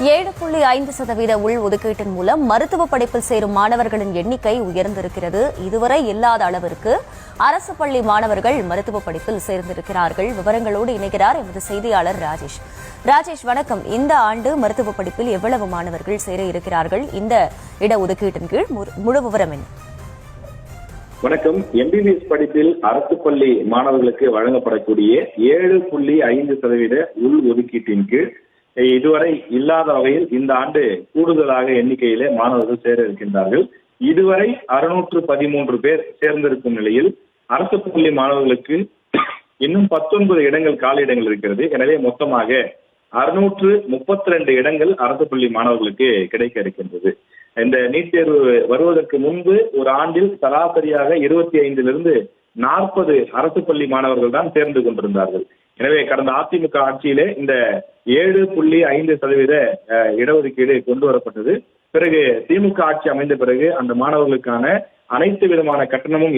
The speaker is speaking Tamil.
7.5% உள் ஒதுக்கீட்டின் மூலம் மருத்துவ படிப்பில் சேரும் மாணவர்களின் எண்ணிக்கை உயர்ந்திருக்கிறது. இதுவரை இல்லாத அளவிற்கு அரசு பள்ளி மாணவர்கள் மருத்துவ படிப்பில் சேர்ந்திருக்கிறார்கள். விவரங்களோடு இணைகிறார் எமது செய்தியாளர் ராஜேஷ். ராஜேஷ், வணக்கம். இந்த ஆண்டு மருத்துவ படிப்பில் எவ்வளவு மாணவர்கள் சேர இருக்கிறார்கள்? இந்த இடஒதுக்கீட்டின் கீழ் முழு விவரம் என்ன? வணக்கம். எம்பிபிஎஸ் படிப்பில் அரசு பள்ளி மாணவர்களுக்கு வழங்கப்படக்கூடிய 7.5% உள் ஒதுக்கீட்டின் கீழ் இதுவரை இல்லாத வகையில் இந்த ஆண்டு கூடுதலாக எண்ணிக்கையிலே மாணவர்கள் சேர இருக்கின்றார்கள். இதுவரை 613 பேர் சேர்ந்திருக்கும் நிலையில் அரசு பள்ளி மாணவர்களுக்கு இன்னும் 19 இடங்கள் காலி இடங்கள் இருக்கிறது. எனவே மொத்தமாக 632 இடங்கள் அரசு பள்ளி மாணவர்களுக்கு கிடைக்க இருக்கின்றது. இந்த நீட் தேர்வு வருவதற்கு முன்பு ஒரு ஆண்டில் சராசரியாக 25 to 40 அரசு பள்ளி மாணவர்கள் தான் சேர்ந்து கொண்டிருந்தார்கள். எனவே கடந்த அதிமுக ஆட்சியிலே இந்த 7.5% இடஒதுக்கீடு கொண்டு வரப்பட்டது. பிறகு திமுக ஆட்சி அமைந்த பிறகு அந்த மாணவர்களுக்கான அனைத்து விதமான கட்டணமும்